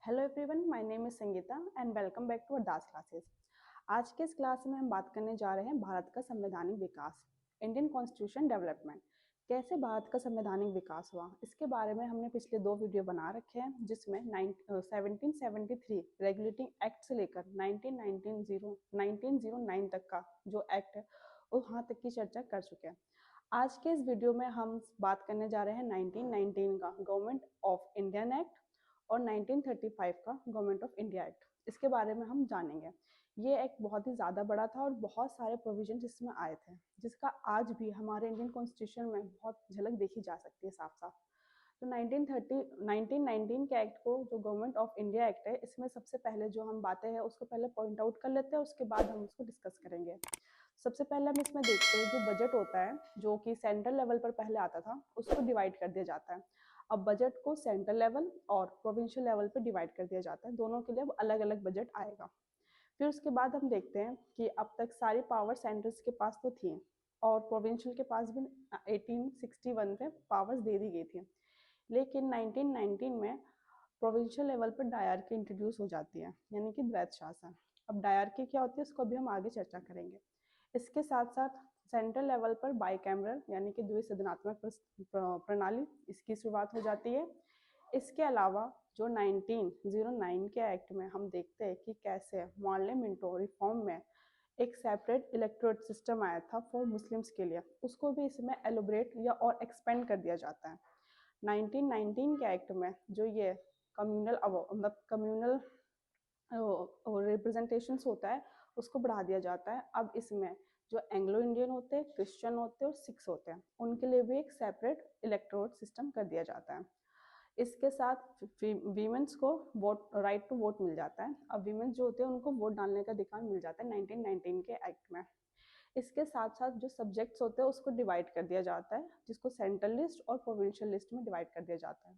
Hello everyone, my name is Sangeeta and welcome back to our Das classes. आज के इस class में हम बात करने जा रहे हैं भारत का संवैधानिक विकास, इंडियन कॉन्स्टिट्यूशन डेवलपमेंट। कैसे भारत का संवैधानिक विकास हुआ, इसके बारे में हमने पिछले 2 वीडियो बना रखे हैं, जिसमें 1773 रेगुलेटिंग एक्ट से लेकर 1909 तक का जो एक्ट है वहाँ तक की चर्चा कर चुके हैं। आज के इस वीडियो में हम बात करने जा रहे हैं 1919 का गवर्नमेंट ऑफ इंडियन एक्ट और 1935 का गवर्नमेंट ऑफ इंडिया एक्ट। इसके बारे में हम जानेंगे। ये एक्ट बहुत ही ज़्यादा बड़ा था और बहुत सारे प्रोविजन इसमें आए थे, जिसका आज भी हमारे इंडियन कॉन्स्टिट्यूशन में बहुत झलक देखी जा सकती है साफ साफ। तो 1919 के एक्ट को जो गवर्नमेंट ऑफ इंडिया एक्ट है, इसमें सबसे पहले जो हम बातें हैं उसको पहले पॉइंट आउट कर लेते हैं, उसके बाद हम उसको डिस्कस करेंगे। सबसे पहले हम इसमें देखते हैं जो बजट होता है, जो कि सेंट्रल लेवल पर पहले आता था, उसको डिवाइड कर दिया जाता है। अब बजट को सेंट्रल लेवल और प्रोविंशियल लेवल पर डिवाइड कर दिया जाता है, दोनों के लिए अब अलग अलग बजट आएगा। फिर उसके बाद हम देखते हैं कि अब तक सारी पावर सेंटर्स के पास तो थी और प्रोविंशियल के पास भी 1861 में पावर्स दे दी गई थी, लेकिन 1919 में प्रोविंशियल लेवल पर डायरकी इंट्रोड्यूस हो जाती है, यानी कि द्वैत शासन। अब डायरकी क्या होती है उसको भी हम आगे चर्चा करेंगे। इसके साथ साथ सेंट्रल लेवल पर बाइकैमरल यानी कि द्विसदनात्मक प्रणाली, इसकी शुरुआत हो जाती है। इसके अलावा जो 1909 के एक्ट में हम देखते हैं कि कैसे पार्लियामेंटो रिफॉर्म में एक सेपरेट इलेक्टोरेट सिस्टम आया था फॉर मुस्लिम्स के लिए, उसको भी इसमें एलोबरेट या और एक्सपेंड कर दिया जाता है। 1919 के एक्ट में जो ये कम्युनल मतलब कम्युनल रिप्रेजेंटेशंस होता है उसको बढ़ा दिया जाता है। अब इसमें जो एंग्लो इंडियन होते हैं, क्रिश्चियन होते हैं और सिख्स होते हैं, उनके लिए भी एक सेपरेट इलेक्टोरेट सिस्टम कर दिया जाता है। इसके साथ वीमेंस को वोट राइट टू वोट मिल जाता है। अब वीमेंस जो होते हैं उनको वोट डालने का अधिकार मिल जाता है 1919 के एक्ट में। इसके साथ साथ जो सब्जेक्ट्स होते हैं उसको डिवाइड कर दिया जाता है, जिसको सेंट्रल लिस्ट और प्रोविंशियल लिस्ट में डिवाइड कर दिया जाता है।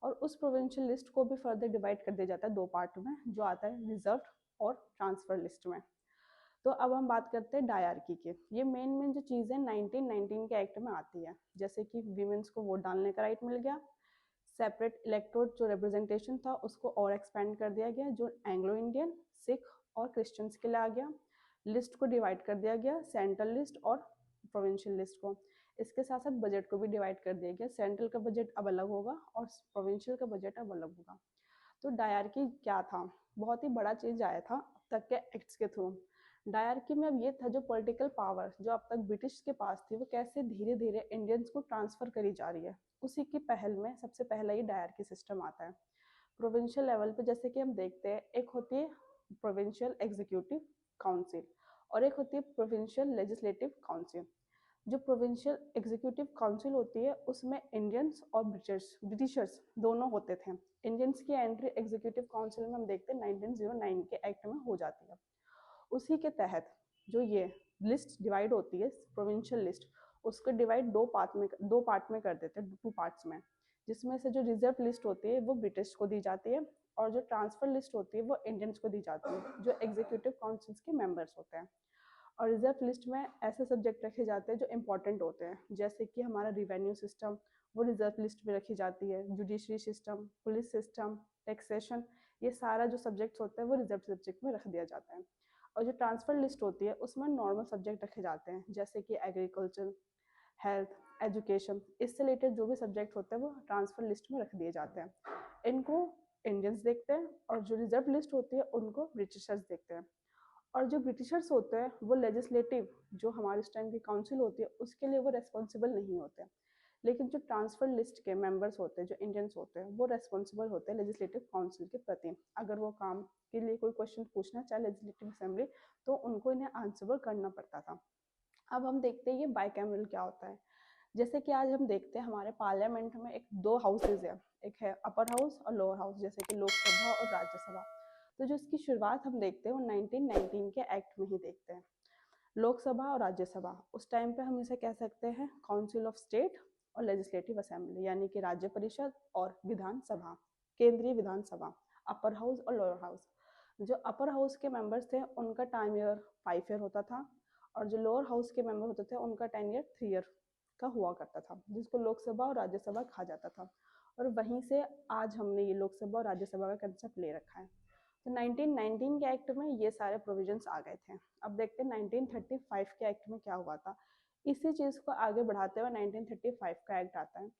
और उस प्रोविंशियल लिस्ट को भी फर्दर डिवाइड कर दिया जाता है 2 पार्ट में, जो आता है रिजर्व और ट्रांसफर लिस्ट में। तो अब हम बात करते हैं डायरकी की। ये मेन जो चीज़ें 1919 के एक्ट में आती है, जैसे कि वीमेंस को वोट डालने का राइट मिल गया, सेपरेट इलेक्टोरेट जो रिप्रेजेंटेशन था उसको और एक्सपेंड कर दिया गया, जो एंग्लो इंडियन, सिख और क्रिश्चियंस के लिए आ गया। लिस्ट को डिवाइड कर दिया गया, सेंट्रल लिस्ट और प्रोविंशियल लिस्ट को। इसके साथ साथ बजट को भी डिवाइड कर दिया गया, सेंट्रल का बजट अब अलग होगा और प्रोविंशियल का बजट अब अलग होगा। तो डायरकी क्या था, बहुत ही बड़ा चेंज आया था अब तक के एक्ट्स के थ्रू। डायरकी में अब ये था जो पॉलिटिकल पावर जो अब तक ब्रिटिश के पास थी, वो कैसे धीरे धीरे इंडियंस को ट्रांसफर करी जा रही है, उसी की पहल में सबसे पहला ये डायरकी सिस्टम आता है। प्रोविंशियल लेवल पे जैसे कि हम देखते हैं, एक होती है प्रोविंशियल एग्जीक्यूटिव काउंसिल और एक होती है प्रोविंशियल लेजिस्लेटिव काउंसिल। जो प्रोविंशियल एग्जीक्यूटिव काउंसिल होती है उसमें इंडियंस और ब्रिटिशर्स दोनों होते थे। इंडियंस की एंट्री एग्जीक्यूटिव काउंसिल में हम देखते हैं 1909 के एक्ट में हो जाती है। उसी के तहत जो ये लिस्ट डिवाइड होती है, प्रोविंशियल लिस्ट, उसको डिवाइड 2 पार्ट में कर देते हैं, 2 पार्ट्स में, जिसमें से जो रिजर्व लिस्ट होती है वो ब्रिटिश को दी जाती है और जो ट्रांसफर लिस्ट होती है वो इंडियंस को दी जाती है, जो एग्जीक्यूटिव काउंसिल्स के मेंबर्स होते हैं। और रिजर्व लिस्ट में ऐसे सब्जेक्ट रखे जाते हैं जो इंपॉर्टेंट होते हैं, जैसे कि हमारा रिवेन्यू सिस्टम, वो रिजर्व लिस्ट में रखी जाती है, judiciary system, police system, taxation, ये सारा जो सब्जेक्ट्स होते हैं वो रिजर्व सब्जेक्ट में रख दिया जाता है। और जो ट्रांसफर लिस्ट होती है उसमें नॉर्मल सब्जेक्ट रखे जाते हैं, जैसे कि एग्रीकल्चर, हेल्थ, एजुकेशन, इससे रिलेटेड जो भी सब्जेक्ट होते हैं वो ट्रांसफर लिस्ट में रख दिए जाते हैं। इनको इंडियंस देखते हैं और जो रिजर्व लिस्ट होती है उनको ब्रिटिशर्स देखते हैं। और जो ब्रिटिशर्स होते हैं वो लेजिस्लेटिव, जो हमारे इस टाइम की काउंसिल होती है, उसके लिए वो रेस्पॉन्सिबल नहीं होते, लेकिन जो ट्रांसफर लिस्ट के मेंबर्स होते हैं, जो इंडियंस होते हैं, वो रेस्पॉन्सिबल होते हैं लेजिस्लेटिव काउंसिल के प्रति। अगर वो काम के लिए कोई क्वेश्चन पूछना चाहे लेजिस्लेटिव असेंबली, तो उनको इन्हें आंसर करना पड़ता था। अब हम देखते हैं ये बाइकैमरल क्या होता है। जैसे कि आज हम देखते हैं हमारे पार्लियामेंट में एक 2 हाउसेज है, एक है अपर हाउस और लोअर हाउस, जैसे कि लोकसभा और राज्यसभा। तो जो इसकी शुरुआत हम देखते हैं वो 1919 के एक्ट में ही देखते हैं। लोकसभा और राज्यसभा, उस टाइम पे हम इसे कह सकते हैं काउंसिल ऑफ स्टेट और लेजिस्लेटिव असेंबली, यानी कि राज्य परिषद और विधानसभा, केंद्रीय विधानसभा, अपर हाउस और लोअर हाउस। जो अपर हाउस के मेंबर्स थे उनका टाइम ईयर 5 ईयर होता था और जो लोअर हाउस के मेंबर होते थे उनका 10 ईयर 3 ईयर का हुआ करता था, जिसको लोकसभा और राज्यसभा कहा जाता था। और वहीं से आज हमने ये लोकसभा और राज्यसभा का कंसेप्ट ले रखा है। तो 1919 के एक्ट में ये सारे प्रोविजंस आ गए थे। अब देखते हैं 1935 के एक्ट में क्या हुआ था। इसी चीज़ को आगे बढ़ाते हुए 1935 का एक्ट आता है,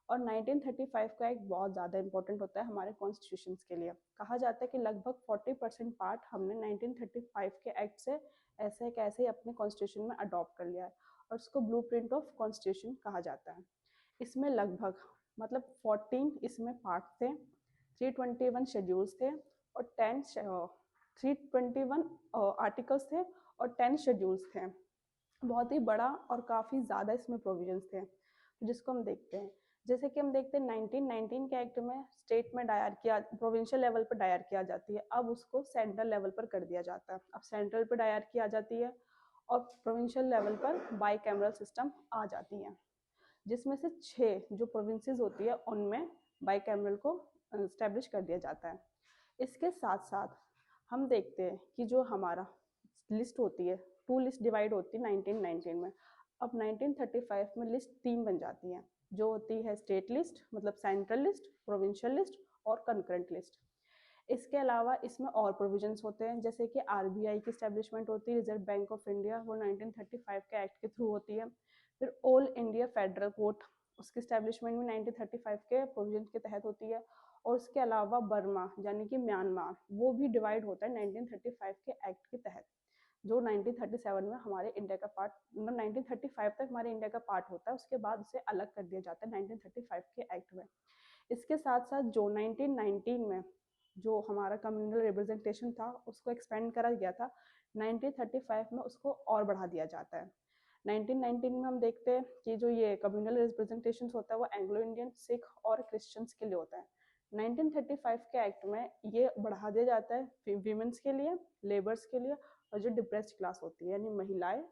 और 1935 का एक्ट बहुत ज़्यादा इंपॉर्टेंट होता है हमारे कॉन्स्टिट्यूशन के लिए। कहा जाता है कि लगभग 40% पार्ट हमने 1935 के एक्ट से ऐसे कैसे अपने कॉन्स्टिट्यूशन में अडॉप्ट कर लिया है, और उसको ब्लूप्रिंट ऑफ कॉन्स्टिट्यूशन कहा जाता है। इसमें लगभग मतलब 14 इसमें पार्ट थे, 321 शेड्यूल्स थे, और 321 आर्टिकल्स थे, और 10 शेड्यूल्स थे। बहुत ही बड़ा और काफ़ी ज़्यादा इसमें प्रोविजंस थे, जिसको हम देखते हैं। जैसे कि हम देखते हैं 1919 के एक्ट में स्टेट में दायर किया, प्रोविंशियल लेवल पर दायर किया जाती है, अब उसको सेंट्रल लेवल पर कर दिया जाता है। अब सेंट्रल पर दायर किया जाती है और प्रोविंशियल लेवल पर बाई कैमरल सिस्टम आ जाती है, जिसमें से 6 जो प्रोविंसेस होती है उनमें बाई कैमरल को इस्टेब्लिश कर दिया जाता है। इसके साथ साथ हम देखते हैं कि जो हमारा लिस्ट होती है, 2 लिस्ट डिवाइड होती है 1919 में। अब 1935 में लिस्ट 3 बन जाती है, जो होती है स्टेट लिस्ट मतलब सेंट्रल लिस्ट, प्रोविंशियल लिस्ट और कंकरेंट लिस्ट। इसके अलावा इसमें और प्रोविजंस होते हैं, जैसे कि आरबीआई की स्टैब्लिशमेंट होती है, रिजर्व बैंक ऑफ इंडिया, वो 1935 के एक्ट के थ्रू होती है। फिर ऑल इंडिया फेडरल कोर्ट, उसकी स्टैब्लिशमेंट भी 1935 के प्रोविजन के तहत होती है। और उसके अलावा बर्मा यानी कि म्यांमार, वो भी डिवाइड होता है 1935 के एक्ट के तहत, जो 1937 में हमारे इंडिया का पार्ट, 1935 तक हमारे इंडिया का पार्ट होता है, उसके बाद उसे अलग कर दिया जाता है 1935 के एक्ट में। इसके साथ साथ जो 1919 में जो हमारा कम्युनल रिप्रेजेंटेशन था उसको एक्सपेंड करा गया था, 1935 में उसको और बढ़ा दिया जाता है। 1919 में हम देखते हैं कि जो ये कम्युनल रिप्रेजेंटेशन होता है वो एंग्लो इंडियन, सिख और क्रिश्चियंस के लिए होता है। 1935 के एक्ट में ये बढ़ा दिया जाता है वीमेंस के लिए, लेबर्स के लिए, और जो डिप्रेस्ड क्लास होती है यानी महिलाएं,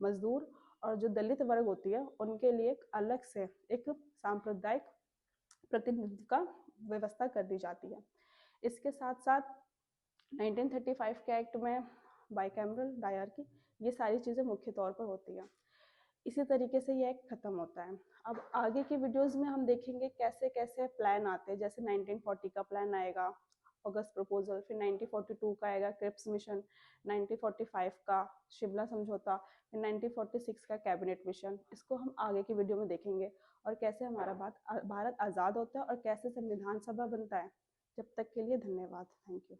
मजदूर और जो दलित वर्ग होती है उनके लिए एक अलग से एक सांप्रदायिक प्रतिनिधित्व का व्यवस्था कर दी जाती है। इसके साथ साथ 1935 के एक्ट में बाइकैमरल डायरकी, ये सारी चीज़ें मुख्य तौर पर होती हैं। इसी तरीके से ये एक्ट खत्म होता है। अब आगे की वीडियोस में हम देखेंगे कैसे कैसे प्लान आते हैं, जैसे 1940 का प्लान आएगा, अगस्त प्रपोजल, फिर 1942 का आएगा क्रिप्स मिशन, 1945 का शिमला समझौता, फिर 1946 का कैबिनेट मिशन। इसको हम आगे की वीडियो में देखेंगे, और कैसे हमारा भारत आज़ाद होता है और कैसे संविधान सभा बनता है। जब तक के लिए धन्यवाद, थैंक यू।